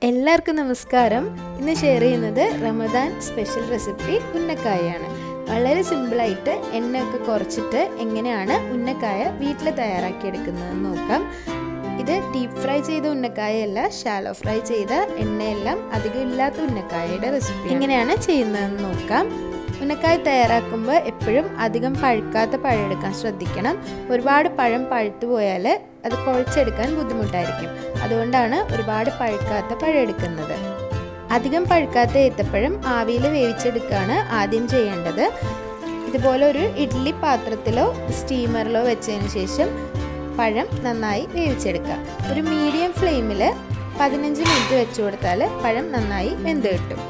എല്ലാവർക്കും നമസ്കാരം. ഇന്ന് ഷെയർ ചെയ്യുന്നത് റമദാൻ സ്പെഷ്യൽ റെസിപ്പി ഉന്നക്കായാണ്. വളരെ സിമ്പിളായിട്ട് എണ്ണയൊക്കെ കുറച്ചിട്ട് എങ്ങനെയാണ് ഉന്നക്കായ വീട്ടിൽ തയ്യാറാക്കിയെടുക്കുന്നതെന്ന് നോക്കാം. ഇത് ഡീപ്പ് ഫ്രൈ ചെയ്ത ഉന്നക്കായല്ല, ഷാലോ ഫ്രൈ ചെയ്ത എണ്ണയെല്ലാം അധികം ഇല്ലാത്ത ഉന്നക്കായയുടെ റെസിപ്പി എങ്ങനെയാണ് ചെയ്യുന്നതെന്ന് നോക്കാം. ഉന്നക്കായ തയ്യാറാക്കുമ്പോൾ എപ്പോഴും അധികം പഴുക്കാത്ത പഴം എടുക്കാൻ ശ്രദ്ധിക്കണം. ഒരുപാട് പഴം പഴുത്തു പോയാൽ അത് കുഴച്ചെടുക്കാൻ ബുദ്ധിമുട്ടായിരിക്കും. അതുകൊണ്ടാണ് ഒരുപാട് പഴുക്കാത്ത പഴം എടുക്കുന്നത്. അധികം പഴുക്കാത്ത ഏത്തപ്പഴം ആവിയിൽ വേവിച്ചെടുക്കുകയാണ് ആദ്യം ചെയ്യേണ്ടത്. ഇതുപോലെ ഒരു ഇഡ്ഡലി പാത്രത്തിലോ സ്റ്റീമറിലോ വെച്ചതിന് ശേഷം പഴം നന്നായി വേവിച്ചെടുക്കുക. ഒരു മീഡിയം ഫ്ലെയിമിൽ 15 മിനിറ്റ് വെച്ചു കൊടുത്താൽ പഴം നന്നായി വെന്ത് കിട്ടും.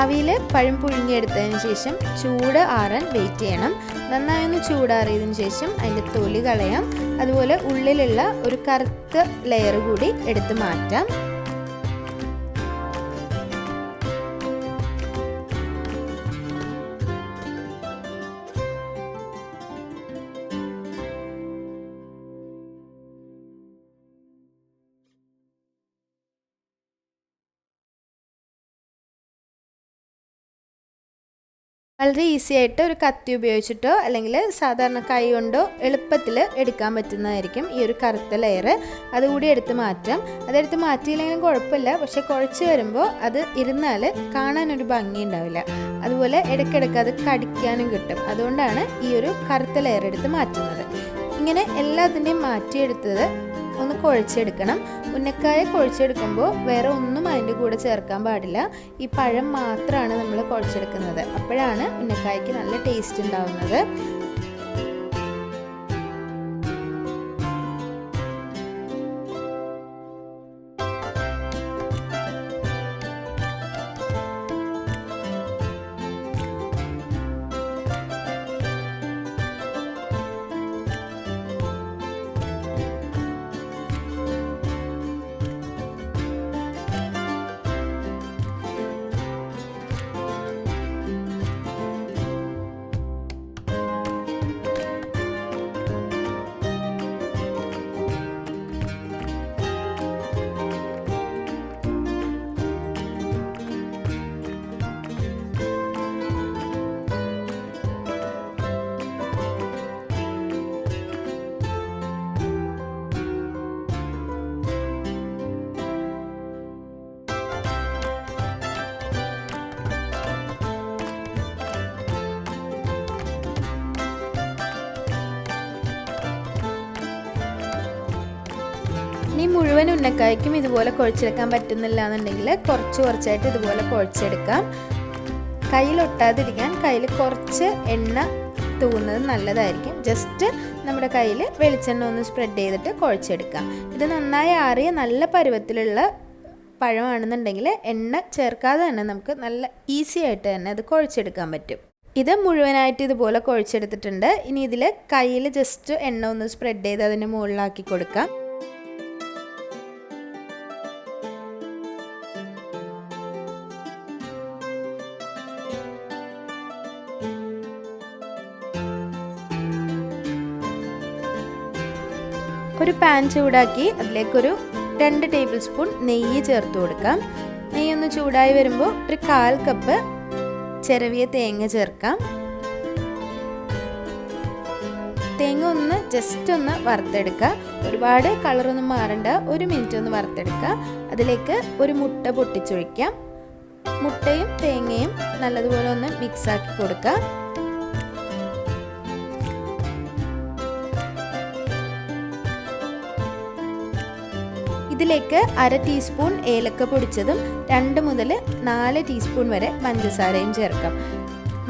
ആവിയിൽ പഴം പുഴുങ്ങിയെടുത്തതിന് ശേഷം ചൂട് ആറാൻ വെയിറ്റ് ചെയ്യണം. നന്നായി ഒന്ന് ചൂടാറിയതിന് ശേഷം അതിൻ്റെ തൊലി കളയാം. അതുപോലെ ഉള്ളിലുള്ള ഒരു കറുത്ത ലെയർ കൂടി എടുത്ത് മാറ്റാം. വളരെ ഈസി ആയിട്ട് ഒരു കത്തി ഉപയോഗിച്ചിട്ടോ അല്ലെങ്കിൽ സാധാരണ കൈ കൊണ്ടോ എളുപ്പത്തിൽ എടുക്കാൻ പറ്റുന്നതായിരിക്കും ഈ ഒരു കറുത്ത ലെയർ. അതുകൂടി എടുത്ത് മാറ്റാം. അതെടുത്ത് മാറ്റിയില്ലെങ്കിലും കുഴപ്പമില്ല, പക്ഷെ കുഴച്ച് വരുമ്പോൾ അത് ഇരുന്നാൽ കാണാനൊരു ഭംഗി ഉണ്ടാവില്ല. അതുപോലെ ഇടയ്ക്കിടയ്ക്ക് അത് കടിക്കാനും കിട്ടും. അതുകൊണ്ടാണ് ഈ ഒരു കറുത്ത ലെയർ എടുത്ത് മാറ്റുന്നത്. ഇങ്ങനെ എല്ലാത്തിൻ്റെയും മാറ്റിയെടുത്തത് ഒന്ന് കുഴച്ചെടുക്കണം. ഉന്നക്കായ കുഴച്ചെടുക്കുമ്പോൾ വേറെ ഒന്നും അതിൻ്റെ കൂടെ ചേർക്കാൻ പാടില്ല. ഈ പഴം മാത്രമാണ് നമ്മൾ കുഴച്ചെടുക്കുന്നത്. അപ്പോഴാണ് ഉന്നക്കായ്ക്ക് നല്ല ടേസ്റ്റ് ഉണ്ടാവുന്നത്. ഇനി മുഴുവൻ ഉന്നക്കായ്ക്കും ഇതുപോലെ കുഴച്ചെടുക്കാൻ പറ്റുന്നില്ല എന്നുണ്ടെങ്കിൽ കുറച്ചായിട്ട് ഇതുപോലെ കുഴച്ചെടുക്കാം. കയ്യിലൊട്ടാതിരിക്കാൻ കയ്യിൽ കുറച്ച് എണ്ണ തൂവുന്നത് നല്ലതായിരിക്കും. ജസ്റ്റ് നമ്മുടെ കയ്യിൽ വെളിച്ചെണ്ണ ഒന്ന് സ്പ്രെഡ് ചെയ്തിട്ട് കുഴച്ചെടുക്കാം. ഇത് നന്നായി ആറിയ നല്ല പരുവത്തിലുള്ള പഴമാണെന്നുണ്ടെങ്കിൽ എണ്ണ ചേർക്കാതെ തന്നെ നമുക്ക് നല്ല ഈസി ആയിട്ട് തന്നെ അത് കുഴച്ചെടുക്കാൻ പറ്റും. ഇത് മുഴുവനായിട്ട് ഇതുപോലെ കുഴച്ചെടുത്തിട്ടുണ്ട്. ഇനി ഇതിൽ കയ്യിൽ ജസ്റ്റ് എണ്ണ ഒന്ന് സ്പ്രെഡ് ചെയ്ത് അതിൻ്റെ മുകളിലാക്കി കൊടുക്കാം. ഒരു പാൻ ചൂടാക്കി അതിലേക്കൊരു 2 ടേബിൾ സ്പൂൺ നെയ്യ് ചേർത്ത് കൊടുക്കാം. നെയ്യൊന്ന് ചൂടായി വരുമ്പോൾ ഒരു 1/4 കപ്പ് ചിരവിയ തേങ്ങ ചേർക്കാം. തേങ്ങ ഒന്ന് ജസ്റ്റ് ഒന്ന് വറുത്തെടുക്കുക. ഒരുപാട് കളറൊന്നും മാറണ്ട, 1 മിനിറ്റ് ഒന്ന് വറുത്തെടുക്കുക. അതിലേക്ക് ഒരു മുട്ട പൊട്ടിച്ചൊഴിക്കാം. മുട്ടയും തേങ്ങയും നല്ലതുപോലെ ഒന്ന് മിക്സാക്കി കൊടുക്കുക. ഇതിലേക്ക് 1/2 ടീസ്പൂൺ ഏലക്ക പൊടിച്ചതും 2 മുതൽ 4 ടീസ്പൂൺ വരെ പഞ്ചസാരയും ചേർക്കാം.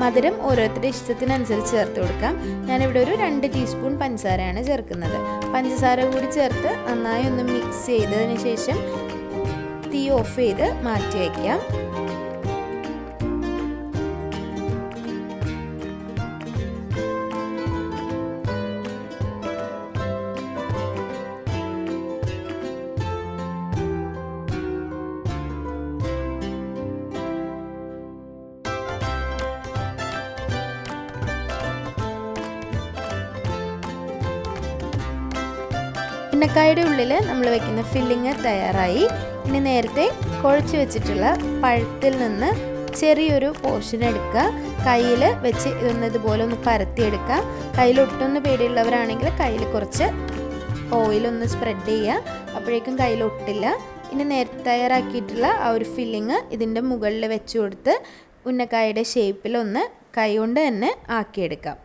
മധുരം ഓരോരുത്തരുടെ ഇഷ്ടത്തിനനുസരിച്ച് ചേർത്ത് കൊടുക്കാം. ഞാനിവിടെ ഒരു 2 ടീസ്പൂൺ പഞ്ചസാരയാണ് ചേർക്കുന്നത്. പഞ്ചസാര കൂടി ചേർത്ത് നന്നായി ഒന്ന് മിക്സ് ചെയ്തതിന് ശേഷം തീ ഓഫ് ചെയ്ത് മാറ്റി വയ്ക്കാം. ഉന്നക്കായയുടെ ഉള്ളിൽ നമ്മൾ വെക്കുന്ന ഫില്ലിങ് തയ്യാറായി. ഇനി നേരത്തെ കുഴച്ച് വെച്ചിട്ടുള്ള പഴത്തിൽ നിന്ന് ചെറിയൊരു പോർഷൻ എടുക്കുക, കയ്യിൽ വെച്ച് ഇതുപോലെ ഒന്ന് പരത്തിയെടുക്കുക. കയ്യിൽ ഒട്ടുന്ന പേടിയുള്ളവരാണെങ്കിൽ കയ്യിൽ കുറച്ച് ഓയിലൊന്ന് സ്പ്രെഡ് ചെയ്യുക, അപ്പോഴേക്കും കയ്യിൽ ഒട്ടില്ല. ഇനി നേരത്തെ തയ്യാറാക്കിയിട്ടുള്ള ആ ഒരു ഫില്ലിങ് ഇതിൻ്റെ മുകളിൽ വെച്ച് കൊടുത്ത് ഉന്നക്കായയുടെ ഷേപ്പിലൊന്ന് കൈ കൊണ്ട് തന്നെ ആക്കിയെടുക്കാം.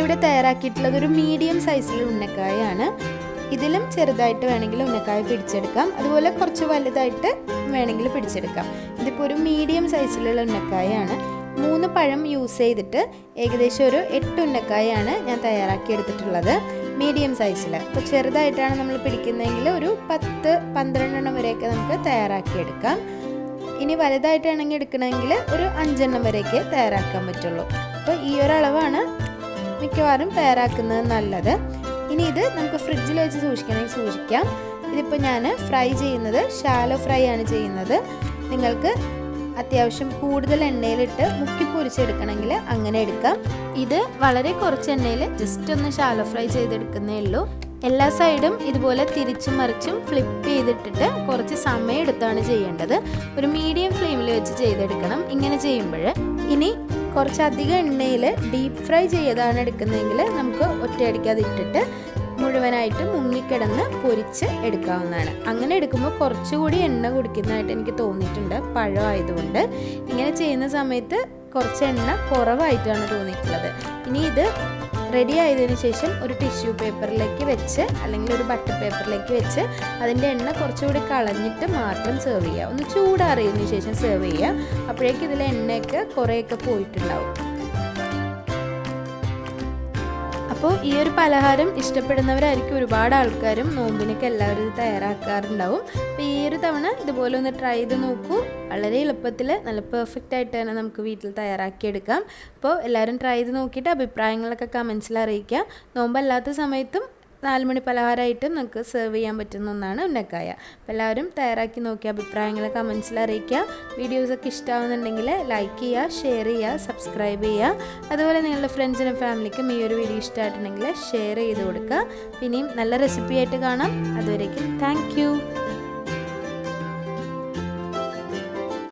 ഇവിടെ തയ്യാറാക്കിയിട്ടുള്ളത് ഒരു മീഡിയം സൈസിലുള്ള ഉന്നക്കായാണ്. ഇതിലും ചെറുതായിട്ട് വേണമെങ്കിൽ ഉന്നക്കായ പിടിച്ചെടുക്കാം, അതുപോലെ കുറച്ച് വലുതായിട്ട് വേണമെങ്കിൽ പിടിച്ചെടുക്കാം. ഇതിപ്പോൾ ഒരു മീഡിയം സൈസിലുള്ള ഉന്നക്കായാണ്. 3 പഴം യൂസ് ചെയ്തിട്ട് ഏകദേശം ഒരു 8 ഉന്നക്കായാണ് ഞാൻ തയ്യാറാക്കി എടുത്തിട്ടുള്ളത്, മീഡിയം സൈസിൽ. അപ്പോൾ ചെറുതായിട്ടാണ് നമ്മൾ പിടിക്കുന്നതെങ്കിൽ ഒരു 10-12 വരെയൊക്കെ നമുക്ക് തയ്യാറാക്കിയെടുക്കാം. ഇനി വലുതായിട്ടാണെങ്കിൽ എടുക്കണമെങ്കിൽ ഒരു 5 വരെയൊക്കെ തയ്യാറാക്കാൻ പറ്റുള്ളൂ. അപ്പോൾ ഈ ഒരളവാണ് മിക്കവാറും തയ്യാറാക്കുന്നത് നല്ലത്. ഇനി ഇത് നമുക്ക് ഫ്രിഡ്ജിൽ വെച്ച് സൂക്ഷിക്കണമെങ്കിൽ സൂക്ഷിക്കാം. ഇതിപ്പോൾ ഞാൻ ഫ്രൈ ചെയ്യുന്നത് ഷാലോ ഫ്രൈ ആണ് ചെയ്യുന്നത്. നിങ്ങൾക്ക് അത്യാവശ്യം കൂടുതൽ എണ്ണയിലിട്ട് മുക്കി പൊരിച്ചെടുക്കണമെങ്കിൽ അങ്ങനെ എടുക്കാം. ഇത് വളരെ കുറച്ച് എണ്ണയിൽ ജസ്റ്റ് ഒന്ന് ഷാലോ ഫ്രൈ ചെയ്തെടുക്കുന്നേ ഉള്ളൂ. എല്ലാ സൈഡും ഇതുപോലെ തിരിച്ചും മറിച്ചും ഫ്ലിപ്പ് ചെയ്തിട്ടിട്ട് കുറച്ച് സമയം എടുത്താണ് ചെയ്യേണ്ടത്. ഒരു മീഡിയം ഫ്ലെയിമിൽ വെച്ച് ചെയ്തെടുക്കണം ഇങ്ങനെ ചെയ്യുമ്പോൾ. ഇനി കുറച്ചധികം എണ്ണയിൽ ഡീപ്പ് ഫ്രൈ ചെയ്താണ് എടുക്കുന്നതെങ്കിൽ നമുക്ക് ഒറ്റയടിക്ക് അതിട്ടിട്ട് മുഴുവനായിട്ട് മുങ്ങിക്കിടന്ന് പൊരിച്ച് എടുക്കാവുന്നതാണ്. അങ്ങനെ എടുക്കുമ്പോൾ കുറച്ചുകൂടി എണ്ണ കുടിക്കുന്നതായിട്ട് എനിക്ക് തോന്നിയിട്ടുണ്ട് പഴമായതുകൊണ്ട്. ഇങ്ങനെ ചെയ്യുന്ന സമയത്ത് കുറച്ച് എണ്ണ കുറവായിട്ടാണ് തോന്നിയിട്ടുള്ളത്. ഇനി ഇത് റെഡി ആയതിനു ശേഷം ഒരു ടിഷ്യൂ പേപ്പറിലേക്ക് വെച്ച് അല്ലെങ്കിൽ ഒരു ബട്ടർ പേപ്പറിലേക്ക് വെച്ച് അതിൻ്റെ എണ്ണ കുറച്ചുകൂടി കളഞ്ഞിട്ട് മാത്രം സെർവ് ചെയ്യുക. ഒന്ന് ചൂടാറിയതിനു ശേഷം സെർവ് ചെയ്യുക. അപ്പോഴേക്കും ഇതിലെ എണ്ണയൊക്കെ കുറേയൊക്കെ പോയിട്ടുണ്ടാവും. അപ്പോൾ ഈ ഒരു പലഹാരം ഇഷ്ടപ്പെടുന്നവരായിരിക്കും ഒരുപാട് ആൾക്കാരും. നോമ്പിനൊക്കെ എല്ലാവരും ഇത് തയ്യാറാക്കാറുണ്ടാവും. അപ്പോൾ ഈ ഒരു തവണ ഇതുപോലെ ഒന്ന് ട്രൈ ചെയ്ത് നോക്കൂ. വളരെ എളുപ്പത്തിൽ നല്ല പെർഫെക്റ്റ് ആയിട്ട് തന്നെ നമുക്ക് വീട്ടിൽ തയ്യാറാക്കിയെടുക്കാം. അപ്പോൾ എല്ലാവരും ട്രൈ ചെയ്ത് നോക്കിയിട്ട് അഭിപ്രായങ്ങളൊക്കെ കമൻസിൽ അറിയിക്കുക. നോമ്പല്ലാത്ത സമയത്തും 4 മണി പലഹാരമായിട്ടും നമുക്ക് സെർവ് ചെയ്യാൻ പറ്റുന്ന ഒന്നാണ് ഉന്നക്കായ. അപ്പോൾ എല്ലാവരും തയ്യാറാക്കി നോക്കി അഭിപ്രായങ്ങൾ കമൻസിൽ അറിയിക്കുക. വീഡിയോസൊക്കെ ഇഷ്ടമാവുന്നുണ്ടെങ്കിൽ ലൈക്ക് ചെയ്യുക, ഷെയർ ചെയ്യുക, സബ്സ്ക്രൈബ് ചെയ്യുക. അതുപോലെ നിങ്ങളുടെ ഫ്രണ്ട്സിനും ഫാമിലിക്കും ഈ ഒരു വീഡിയോ ഇഷ്ടമായിട്ടുണ്ടെങ്കിൽ ഷെയർ ചെയ്ത് കൊടുക്കുക. പിന്നെയും നല്ല റെസിപ്പി ആയിട്ട് കാണാം. അതുവരേക്കും താങ്ക് യു.